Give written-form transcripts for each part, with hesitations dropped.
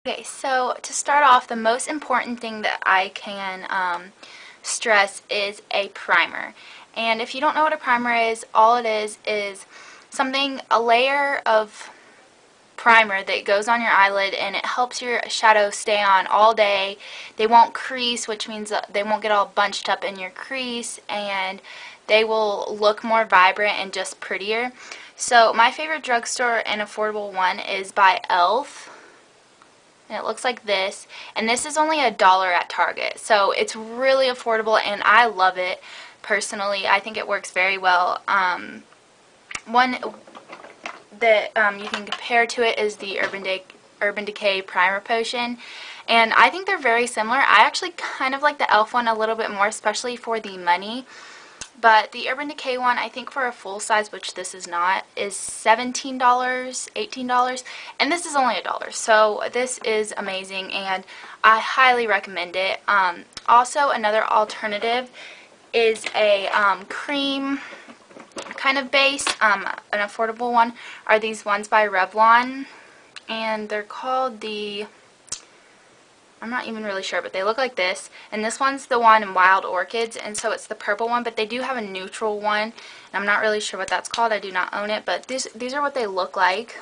Okay, so to start off, the most important thing that I can stress is a primer. And if you don't know what a primer is, all it is a layer of primer that goes on your eyelid, and it helps your shadows stay on all day. They won't crease, which means that they won't get all bunched up in your crease, and they will look more vibrant and just prettier. So my favorite drugstore and affordable one is by e.l.f. And it looks like this, and this is only $1 at Target, so it's really affordable and I love it personally. I think it works very well. One that you can compare to it is the Urban Decay Primer Potion, and I think they're very similar. I actually kind of like the e.l.f. one a little bit more, especially for the money. But the Urban Decay one, I think for a full size, which this is not, is $17, $18, and this is only $1. So this is amazing, and I highly recommend it. Also, another alternative is a cream kind of base, an affordable one, are these ones by Revlon, and they're called the... I'm not even really sure, but they look like this. And this one's the one in Wild Orchids, and so it's the purple one, but they do have a neutral one. And I'm not really sure what that's called. I do not own it, but these are what they look like.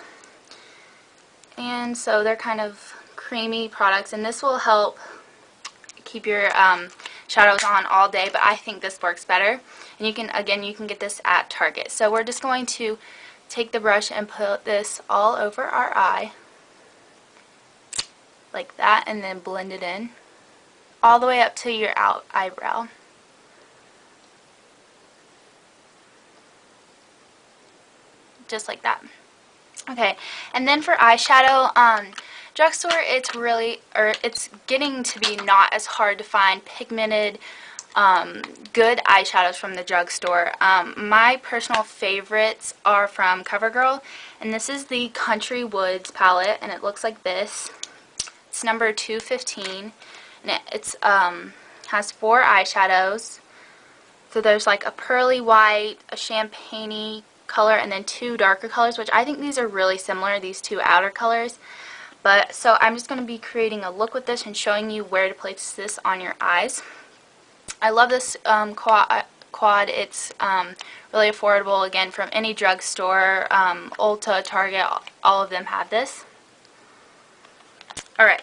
And so they're kind of creamy products, and this will help keep your shadows on all day, but I think this works better. And you can get this at Target. So we're just going to take the brush and put this all over our eye, like that, and then blend it in all the way up to your eyebrow. Just like that. Okay, and then for eyeshadow, drugstore, it's getting to be not as hard to find pigmented, good eyeshadows from the drugstore. My personal favorites are from CoverGirl, and this is the Country Woods palette, and it looks like this. It's number 215, and it has 4 eyeshadows. So there's like a pearly white, a champagne-y color, and then 2 darker colors, which I think these are really similar, these 2 outer colors. But so I'm just going to be creating a look with this and showing you where to place this on your eyes. I love this quad. It's really affordable, again, from any drugstore, Ulta, Target, all of them have this. Alright,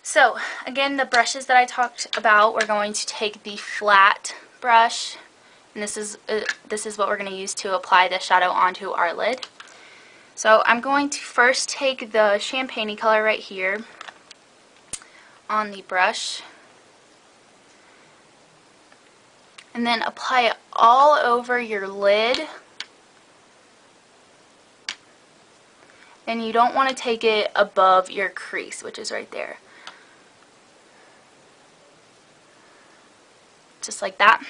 so again, the brushes that I talked about, we're going to take the flat brush, and this is what we're going to use to apply the shadow onto our lid. So I'm going to first take the champagne color right here on the brush, and then apply it all over your lid. And you don't want to take it above your crease, which is right there. Just like that.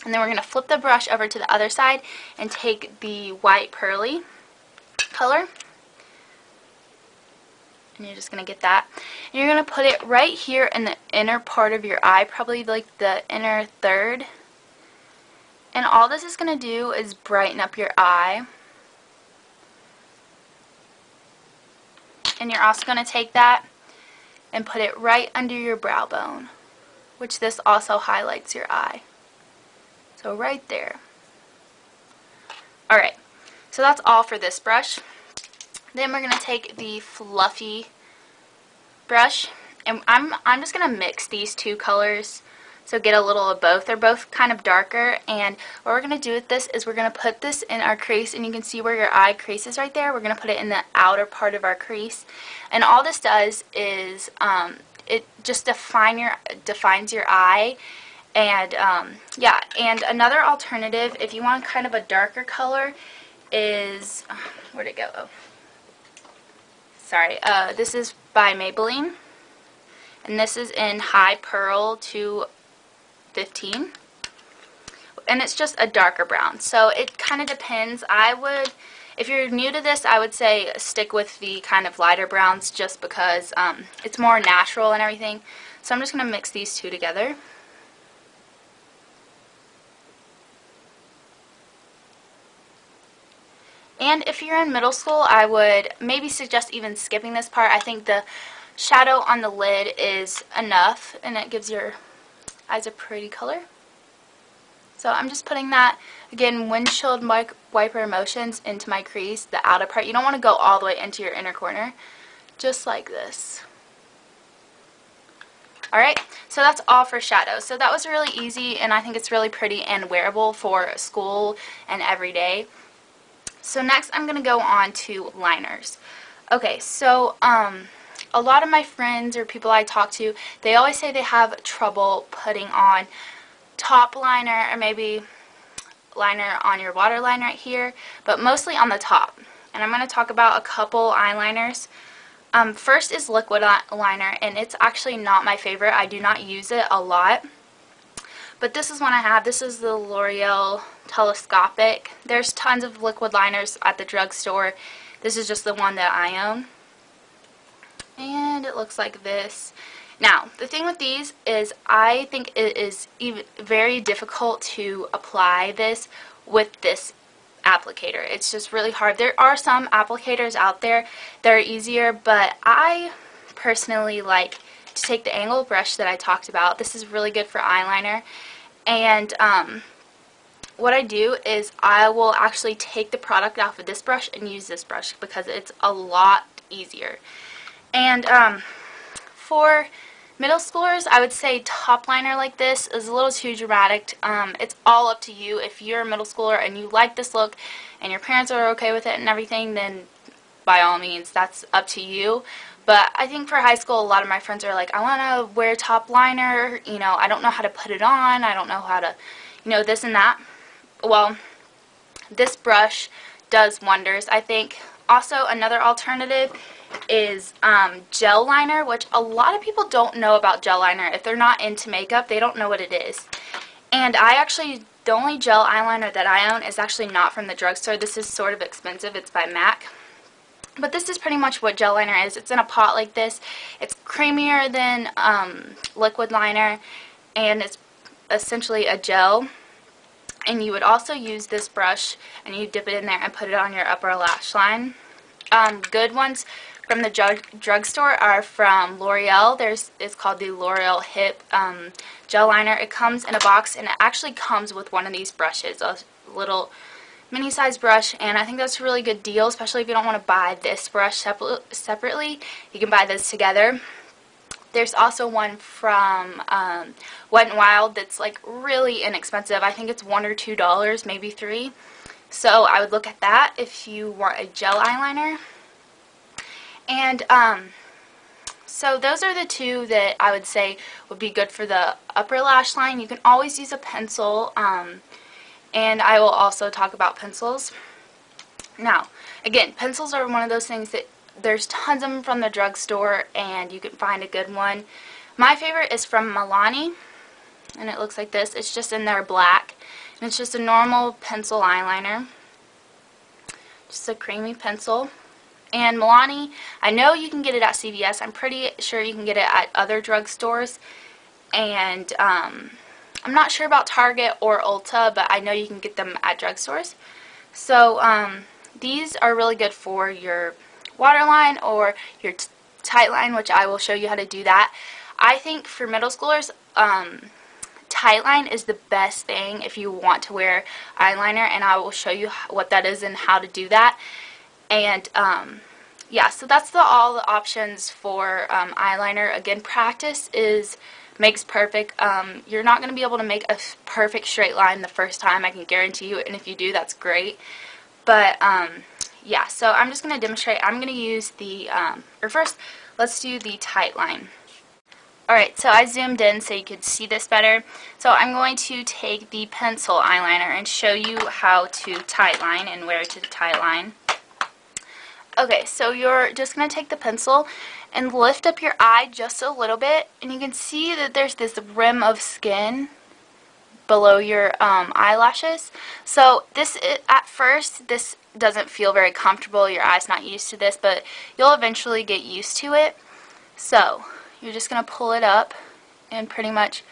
And then we're going to flip the brush over to the other side and take the white pearly color. And you're just going to get that. And you're going to put it right here in the inner part of your eye, probably like the inner third. And all this is going to do is brighten up your eye. And you're also going to take that and put it right under your brow bone, which this also highlights your eye. So right there. Alright, so that's all for this brush. Then we're going to take the fluffy brush, and I'm just going to mix these 2 colors. So get a little of both. They're both kind of darker, and what we're going to do with this is we're going to put this in our crease, and you can see where your eye crease is right there. We're going to put it in the outer part of our crease, and all this does is it just defines your eye. And yeah, and another alternative, if you want kind of a darker color, is where'd it go? Oh, sorry. This is by Maybelline, and this is in High Pearl 215, and it's just a darker brown. So it kind of depends. If you're new to this, I would say stick with the kind of lighter browns, just because it's more natural and everything. So I'm just going to mix these 2 together. And if you're in middle school, I would maybe suggest even skipping this part. I think the shadow on the lid is enough, and it gives your eyes a pretty color. So I'm just putting that, again, windshield wiper motions into my crease, the outer part. You don't want to go all the way into your inner corner, just like this. Alright, so that's all for shadows. So that was really easy, and I think it's really pretty and wearable for school and every day. So next I'm going to go on to liners. Okay, so a lot of my friends or people I talk to, they always say they have trouble putting on top liner or maybe liner on your waterline right here, but mostly on the top. And I'm going to talk about a couple eyeliners. First is liquid liner, and it's actually not my favorite. I do not use it a lot, but this is one I have. This is the L'Oreal Telescopic. There's tons of liquid liners at the drugstore. This is just the one that I own, and it looks like this. Now, the thing with these is I think it is very difficult to apply this with this applicator. It's just really hard. There are some applicators out there that are easier, but I personally like to take the angled brush that I talked about. This is really good for eyeliner, and what I do is I will actually take the product off of this brush and use this brush because it's a lot easier. And for middle schoolers, I would say top liner like this is a little too dramatic. It's all up to you. If you're a middle schooler and you like this look and your parents are okay with it and everything, then by all means, that's up to you. But I think for high school, a lot of my friends are like, I want to wear top liner, you know, I don't know how to put it on, I don't know how to, you know, this and that. Well, this brush does wonders, I think. Also, another alternative is gel liner, which a lot of people don't know about gel liner. If they're not into makeup, they don't know what it is. And I actually, the only gel eyeliner that I own is actually not from the drugstore. This is sort of expensive. It's by MAC. But this is pretty much what gel liner is. It's in a pot like this. It's creamier than liquid liner, and it's essentially a gel. And you would also use this brush, and you dip it in there and put it on your upper lash line. Good ones from the drugstore are from L'Oreal. It's called the L'Oreal Hip gel liner. It comes in a box, and it actually comes with one of these brushes, a little mini size brush, and I think that's a really good deal, especially if you don't want to buy this brush separately. You can buy this together. There's also one from Wet n Wild that's like really inexpensive. I think it's $1 or $2, maybe $3. So I would look at that if you want a gel eyeliner. And so those are the two that I would say would be good for the upper lash line. You can always use a pencil, and I will also talk about pencils. Now, again, pencils are one of those things that there's tons of them from the drugstore, and you can find a good one. My favorite is from Milani, and it looks like this. It's just in there black, and it's just a normal pencil eyeliner. Just a creamy pencil. And Milani, I know you can get it at CVS. I'm pretty sure you can get it at other drugstores. And I'm not sure about Target or Ulta, but I know you can get them at drugstores. So these are really good for your waterline or your tight line, which I will show you how to do that. I think for middle schoolers, tight line is the best thing if you want to wear eyeliner, and I will show you what that is and how to do that. And yeah, so that's all the options for eyeliner. Again, practice makes perfect. You're not going to be able to make a perfect straight line the first time, I can guarantee you, and if you do, that's great. But yeah, so I'm just going to demonstrate. I'm going to use the, or first, let's do the tight line. Alright, so I zoomed in so you could see this better. So I'm going to take the pencil eyeliner and show you how to tight line and where to tight line. Okay, so you're just going to take the pencil and lift up your eye just a little bit, and you can see that there's this rim of skin below your eyelashes. So at first, this doesn't feel very comfortable. Your eye's not used to this, but you'll eventually get used to it. So you're just going to pull it up and pretty much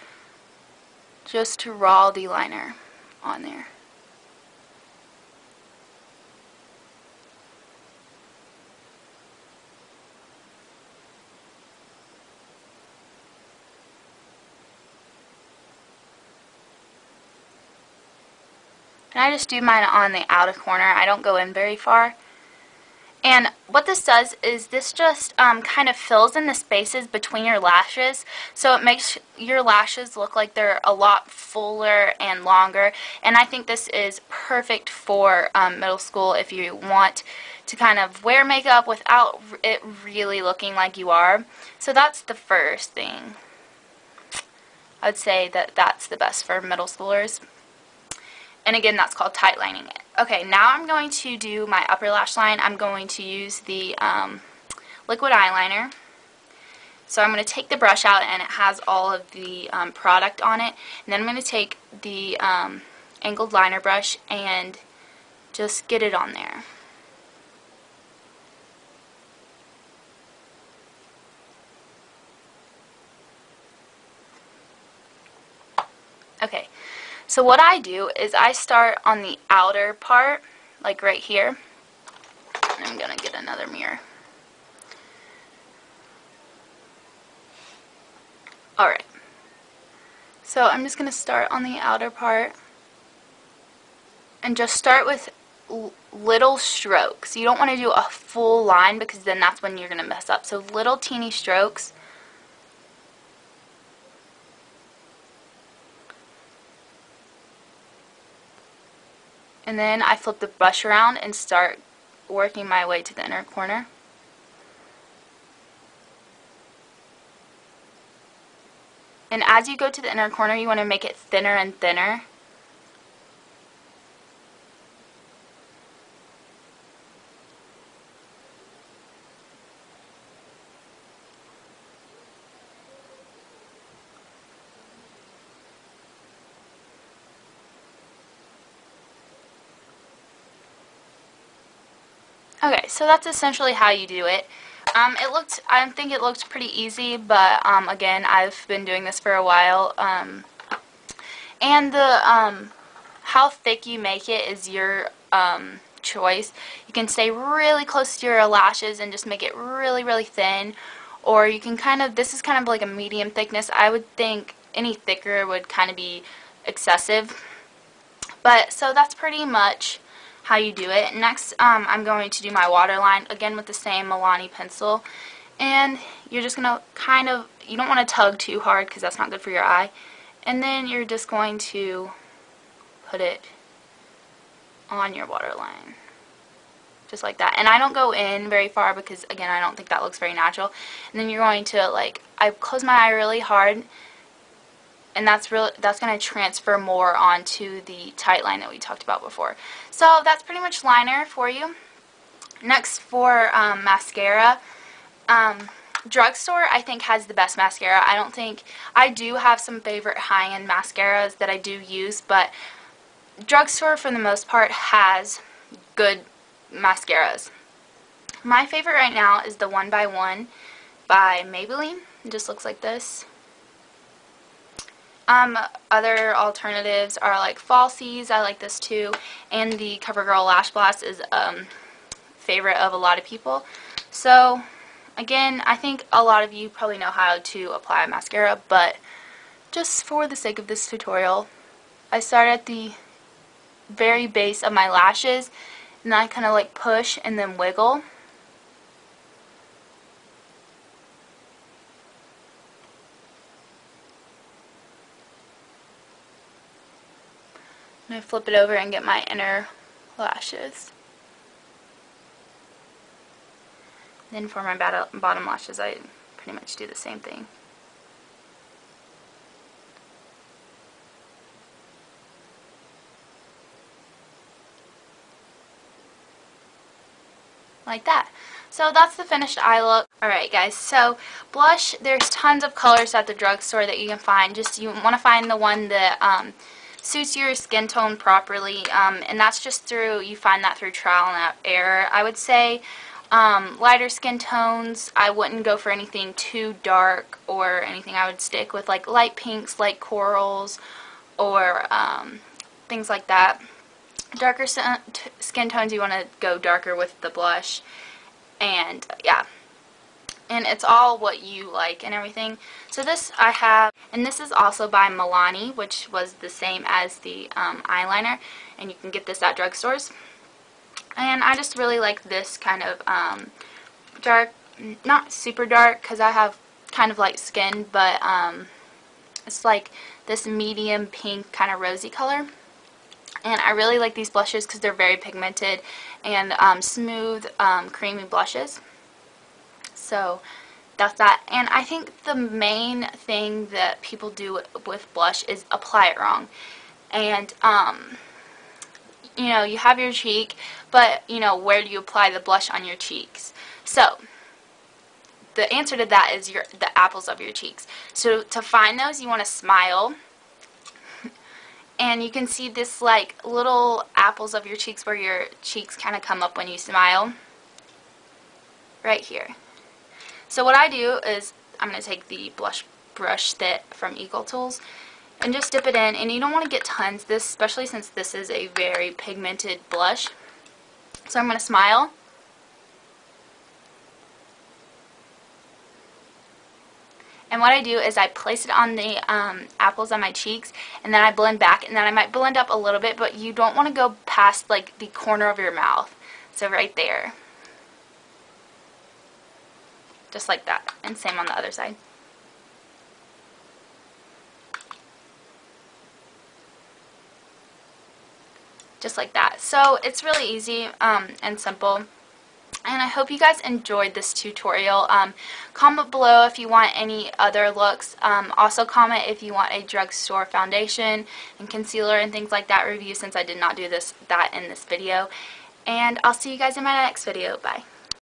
just draw the liner on there. And I just do mine on the outer corner. I don't go in very far. And what this does is this just kind of fills in the spaces between your lashes, so it makes your lashes look like they're a lot fuller and longer. And I think this is perfect for middle school if you want to kind of wear makeup without it really looking like you are. So that's the first thing. I'd say that that's the best for middle schoolers. And again, that's called tight lining it. Okay, now I'm going to do my upper lash line. I'm going to use the liquid eyeliner. So I'm going to take the brush out, and it has all of the product on it. And then I'm going to take the angled liner brush and just get it on there. Okay, so what I do is I start on the outer part, like right here. And I'm going to get another mirror. Alright, so I'm just going to start on the outer part and just start with little strokes. You don't want to do a full line because then that's when you're going to mess up. So little teeny strokes. And then I flip the brush around and start working my way to the inner corner. And as you go to the inner corner, you want to make it thinner and thinner. Okay, so that's essentially how you do it. I think it looked pretty easy, but again, I've been doing this for a while. And the how thick you make it is your choice. You can stay really close to your lashes and just make it really, really thin, or you can this is kind of like a medium thickness. I would think any thicker would kind of be excessive. But so that's pretty much how you do it. Next, I'm going to do my waterline, again with the same Milani pencil. And you're just going to you don't want to tug too hard because that's not good for your eye. And then you're just going to put it on your waterline. Just like that. And I don't go in very far because, again, I don't think that looks very natural. And then you're going to, I close my eye really hard. And that's going to transfer more onto the tight line that we talked about before. So that's pretty much liner for you. Next for mascara. Drugstore, I think, has the best mascara. I do have some favorite high-end mascaras that I do use, but drugstore for the most part has good mascaras. My favorite right now is the 1x1 by Maybelline. It just looks like this. Other alternatives are like Falsies, I like this too, and the CoverGirl Lash Blast is favorite of a lot of people. So again, I think a lot of you probably know how to apply mascara, but just for the sake of this tutorial, I start at the very base of my lashes, and then I kind of like push and then wiggle. And I flip it over and get my inner lashes. Then for my bottom lashes, I pretty much do the same thing. Like that. So that's the finished eye look. Alright guys, so blush, there's tons of colors at the drugstore that you can find. Just you want to find the one that suits your skin tone properly, and that's just you find that through trial and error. I would say lighter skin tones, I wouldn't go for anything too dark or anything. I would stick with like light pinks, light corals, or things like that. Darker skin tones, you want to go darker with the blush. And yeah, and it's all what you like and everything. So this I have, and this is also by Milani, which was the same as the eyeliner, and you can get this at drugstores. And I just really like this kind of dark, not super dark because I have kind of light skin, but it's like this medium pink kind of rosy color. And I really like these blushes because they're very pigmented and smooth, creamy blushes. So that's that. And I think the main thing that people do with blush is apply it wrong. And you know, you have your cheek, but you know, where do you apply the blush on your cheeks? So the answer to that is the apples of your cheeks. So to find those, you want to smile. And you can see this like little apples of your cheeks where your cheeks kind of come up when you smile. Right here. So what I do is I'm going to take the blush brush from Eagle Tools and just dip it in. And you don't want to get tons of this, especially since this is a very pigmented blush. So I'm going to smile. And what I do is I place it on the apples on my cheeks, and then I blend back, and then I might blend up a little bit, but you don't want to go past like the corner of your mouth. So right there. Just like that. And same on the other side. Just like that. So it's really easy and simple. And I hope you guys enjoyed this tutorial. Comment below if you want any other looks. Also comment if you want a drugstore foundation and concealer and things like that review, since I did not do that in this video. And I'll see you guys in my next video. Bye.